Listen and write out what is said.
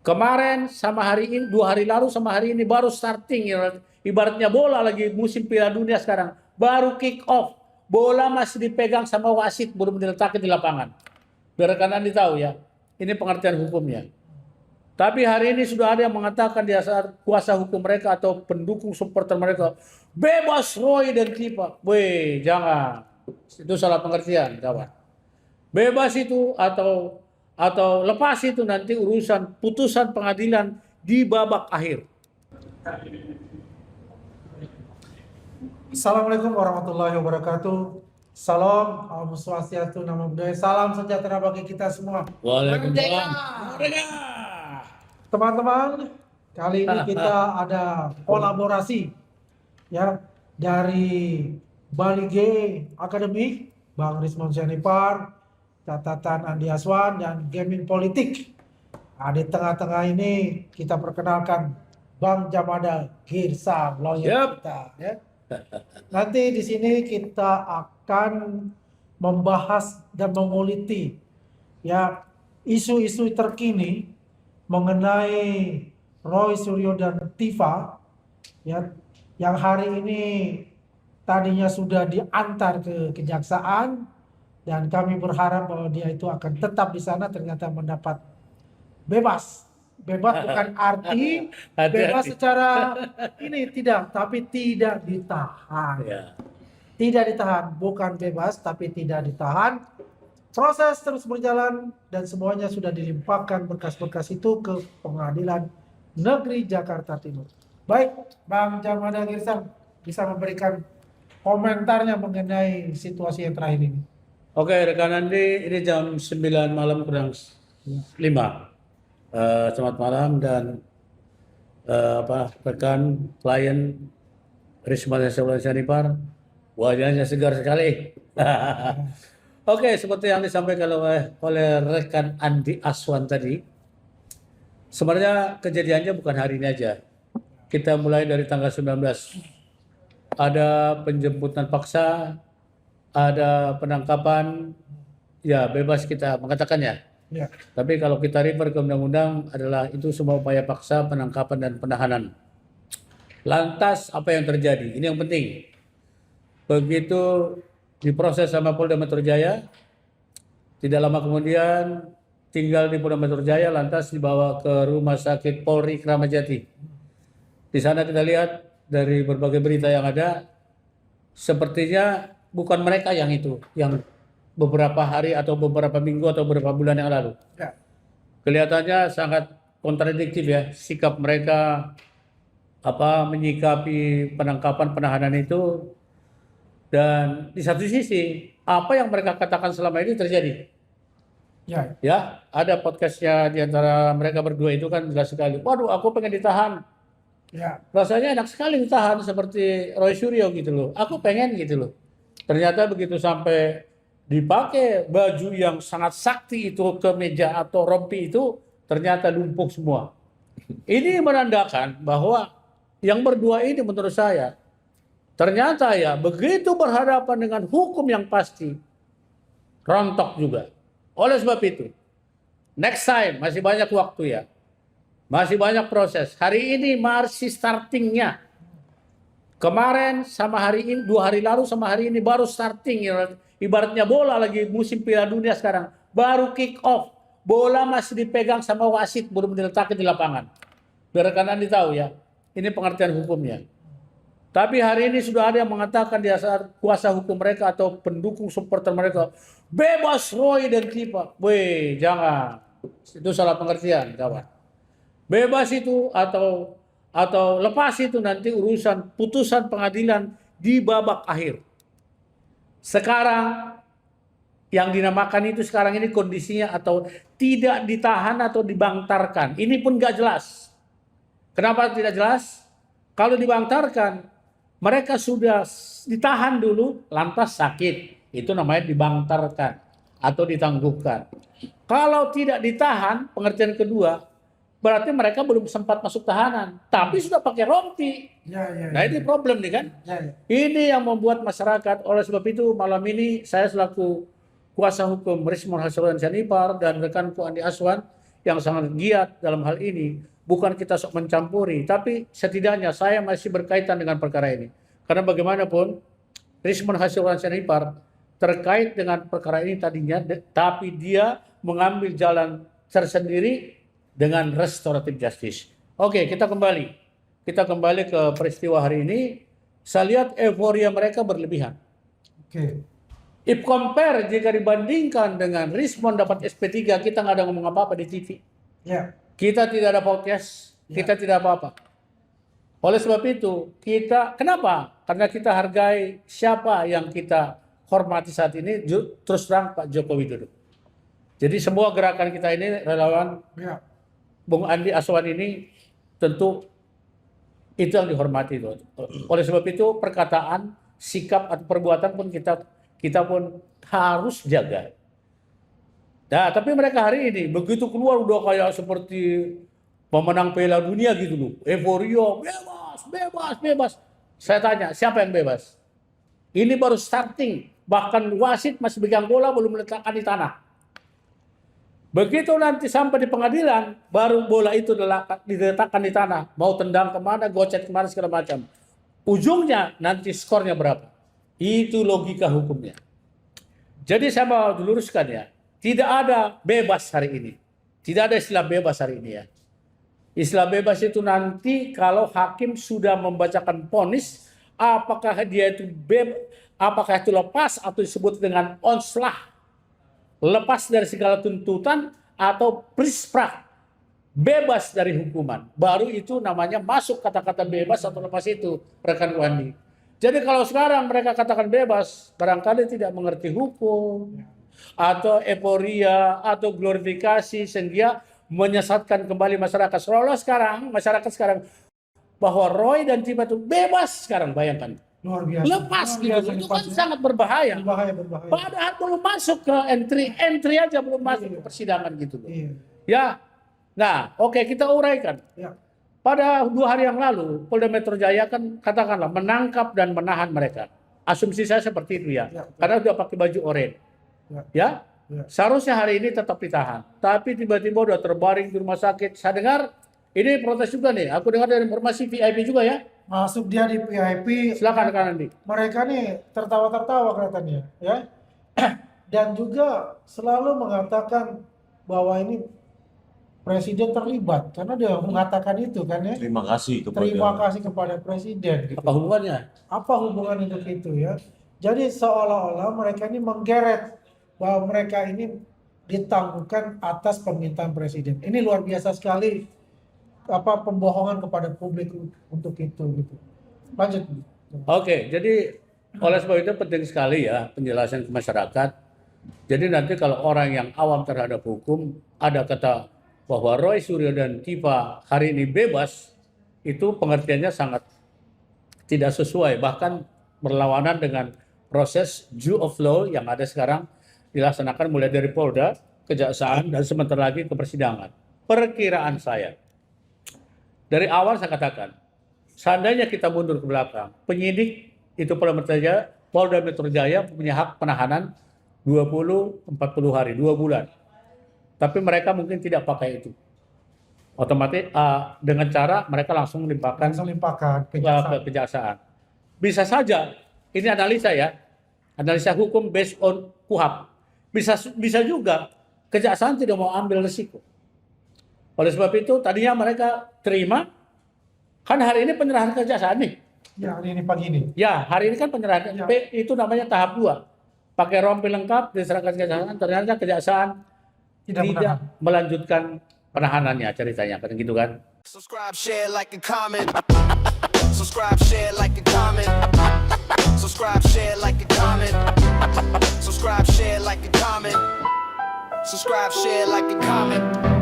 Kemarin sama hari ini, 2 hari lalu sama hari ini baru starting. Ibaratnya bola lagi musim Piala Dunia sekarang. Baru kick off. Bola masih dipegang sama wasit, belum diletakkan di lapangan. Biar rekan Andi tahu ya. Ini pengertian hukumnya. Tapi hari ini sudah ada yang mengatakan di saat kuasa hukum mereka atau pendukung supporter mereka, bebas Roy dan Kipa. Weh, jangan. Itu salah pengertian, kawan. Bebas itu atau lepas itu nanti urusan putusan pengadilan di babak akhir. Assalamualaikum warahmatullahi wabarakatuh. Salam, Om Swastiastu, Namo Buddhaya. Salam sejahtera bagi kita semua. Waalaikumsalam. Teman-teman, kali ini kita ada kolaborasi ya dari Bali G Academy, Bang Rismon Sianipar, catatan Andi Aswan dan Gaming Politik. Nah, di tengah-tengah ini kita perkenalkan Bang Jamada Girsa, lawyer kita ya. Nanti di sini kita akan membahas dan menguliti ya isu-isu terkini mengenai Roy Suryo dan Tifa ya yang hari ini tadinya sudah diantar ke kejaksaan dan kami berharap bahwa dia itu akan tetap di sana, ternyata mendapat bebas. Bebas bukan arti bebas secara ini tidak, tapi tidak ditahan. Tidak ditahan, bukan bebas tapi tidak ditahan. Proses terus berjalan dan semuanya sudah dilimpahkan berkas-berkas itu ke Pengadilan Negeri Jakarta Timur. Baik, Bang Jamada Girsang bisa memberikan komentarnya mengenai situasi yang terakhir ini. Oke, rekan Andi, ini jam 9 malam kurang 5. Selamat malam dan rekan klien Rismon Sianipar, wajahnya segar sekali. Oke, seperti yang disampaikan oleh rekan Andi Aswan tadi, sebenarnya kejadiannya bukan hari ini aja. Kita mulai dari tanggal 19. Ada penjemputan paksa, ada penangkapan, ya bebas kita mengatakannya. Ya. Tapi kalau kita refer ke undang-undang adalah itu semua upaya paksa, penangkapan dan penahanan. Lantas apa yang terjadi? Ini yang penting. Begitu diproses sama Polda Metro Jaya, tidak lama kemudian tinggal di Polda Metro Jaya, lantas dibawa ke Rumah Sakit Polri Kramat Jati. Di sana kita lihat dari berbagai berita yang ada, sepertinya bukan mereka yang itu, yang beberapa hari atau beberapa minggu atau beberapa bulan yang lalu. Ya. Kelihatannya sangat kontradiktif ya sikap mereka menyikapi penangkapan penahanan itu, dan di satu sisi apa yang mereka katakan selama ini terjadi. Ya, ada podcastnya di antara mereka berdua itu kan jelas sekali. Waduh, aku pengen ditahan. Ya. Rasanya enak sekali ditahan seperti Roy Suryo gitu loh. Aku pengen gitu loh. Ternyata begitu sampai dipakai baju yang sangat sakti itu ke meja atau rompi itu, ternyata lumpuh semua. Ini menandakan bahwa yang berdua ini menurut saya ternyata ya begitu berhadapan dengan hukum yang pasti rontok juga. Oleh sebab itu, next time masih banyak waktu ya, masih banyak proses. Hari ini masih startingnya. Kemarin sama hari ini, 2 hari lalu sama hari ini baru starting. Ibaratnya bola lagi musim Piala Dunia sekarang. Baru kick off. Bola masih dipegang sama wasit, belum diletakkan di lapangan. Biar rekan Andi tahu ya. Ini pengertian hukumnya. Tapi hari ini sudah ada yang mengatakan di saat kuasa hukum mereka atau pendukung supporter mereka, bebas Roy dan Kipa. Weh, jangan. Itu salah pengertian, kawan. Bebas itu atau lepas itu nanti urusan putusan pengadilan di babak akhir. Sekarang yang dinamakan itu sekarang ini kondisinya atau tidak ditahan atau dibangtarkan. Ini pun gak jelas. Kenapa tidak jelas? Kalau dibangtarkan, mereka sudah ditahan dulu, lantas sakit. Itu namanya dibangtarkan atau ditangguhkan. Kalau tidak ditahan, pengertian kedua, berarti mereka belum sempat masuk tahanan, tapi sudah pakai rompi. Nah ini problem nih kan. Ini yang membuat masyarakat. Oleh sebab itu malam ini saya selaku kuasa hukum Rismon Sianipar dan rekanku Andi Aswan yang sangat giat dalam hal ini. Bukan kita sok mencampuri, tapi setidaknya saya masih berkaitan dengan perkara ini. Karena bagaimanapun, Rismond Hasyurwan Syarifar terkait dengan perkara ini tadinya, tapi dia mengambil jalan tersendiri dengan restoratif justice. Oke, kita kembali ke peristiwa hari ini. Saya lihat euforia mereka berlebihan. Oke. If compare, jika dibandingkan dengan Rismond dapat SP3, kita nggak ada ngomong apa-apa di TV. Ya. Kita tidak ada podcast, kita tidak apa-apa. Oleh sebab itu, kenapa? Karena kita hargai siapa yang kita hormati saat ini, terus terang Pak Joko Widodo. Jadi semua gerakan kita ini, relawan Bung Andi Aswan ini, tentu itu yang dihormati. Oleh sebab itu, perkataan, sikap, atau perbuatan pun kita pun harus jaga. Nah, tapi mereka hari ini begitu keluar udah kayak seperti pemenang Piala Dunia gitu loh. Euforia, bebas. Saya tanya, siapa yang bebas? Ini baru starting. Bahkan wasit masih pegang bola belum meletakkan di tanah. Begitu nanti sampai di pengadilan, baru bola itu diletakkan di tanah. Mau tendang kemana, gocet kemana, segala macam. Ujungnya nanti skornya berapa. Itu logika hukumnya. Jadi saya mau diluruskan ya. Tidak ada bebas hari ini. Tidak ada istilah bebas hari ini ya. Istilah bebas itu nanti kalau hakim sudah membacakan vonis, apakah itu lepas atau disebut dengan onslah, lepas dari segala tuntutan atau prisprak, bebas dari hukuman. Baru itu namanya masuk kata-kata bebas atau lepas itu, rekan Wandi. Jadi kalau sekarang mereka katakan bebas, barangkali tidak mengerti hukum, atau euforia, atau glorifikasi, sehingga menyesatkan kembali masyarakat. Seolah sekarang, masyarakat sekarang, bahwa Roy dan Tifa itu bebas sekarang, bayangkan. Luar biasa. Lepas gitu, itu kan sangat berbahaya. Berbahaya. Padahal belum masuk ke entry aja belum masuk ke persidangan gitu loh. Iya. Ya, nah oke, kita uraikan. Ya. Pada 2 hari yang lalu, Polda Metro Jaya kan katakanlah menangkap dan menahan mereka. Asumsi saya seperti itu ya, karena sudah pakai baju oranye. Ya. Seharusnya hari ini tetap ditahan, tapi tiba-tiba udah terbaring di rumah sakit. Saya dengar ini protes juga nih. Aku dengar dari informasi VIP juga ya. Masuk dia di VIP. Silakan rekan Andi. Mereka nih tertawa-tertawa kelihatannya, ya. Dan juga selalu mengatakan bahwa ini presiden terlibat karena dia mengatakan itu kan ya. Terima kasih kepada presiden. Gitu. Apa hubungannya? Apa hubungan untuk itu ya? Jadi seolah-olah mereka ini menggeret bahwa mereka ini ditangguhkan atas permintaan presiden. Ini luar biasa sekali pembohongan kepada publik untuk itu gitu. Lanjut. Oke, jadi oleh sebab itu penting sekali ya penjelasan ke masyarakat. Jadi nanti kalau orang yang awam terhadap hukum ada kata bahwa Roy Suryo dan Tifa hari ini bebas, itu pengertiannya sangat tidak sesuai, bahkan berlawanan dengan proses due of law yang ada sekarang dilaksanakan mulai dari Polda, Kejaksaan, dan sebentar lagi ke persidangan. Perkiraan saya, dari awal saya katakan, seandainya kita mundur ke belakang, penyidik itu Polda Metro Jaya punya hak penahanan 20-40 hari, 2 bulan. Tapi mereka mungkin tidak pakai itu. Otomatis dengan cara mereka langsung limpahkan ke Kejaksaan. Bisa saja, ini analisa ya, analisa hukum based on KUHAP. Bisa juga Kejaksaan tidak mau ambil resiko. Oleh sebab itu tadinya mereka terima, kan hari ini penyerahan Kejaksaan nih. Ya, hari ini pagi ini. Ya, hari ini kan penyerahan ya. Itu namanya tahap 2. Pakai rompi lengkap diserahkan Kejaksaan, ternyata Kejaksaan tidak melanjutkan penahanannya, ceritanya kan gitu kan. Subscribe, share, like, and comment. Subscribe, share, like, and comment. Subscribe, share, like, and comment. Subscribe, share, like, and comment. Subscribe, share, like, and comment.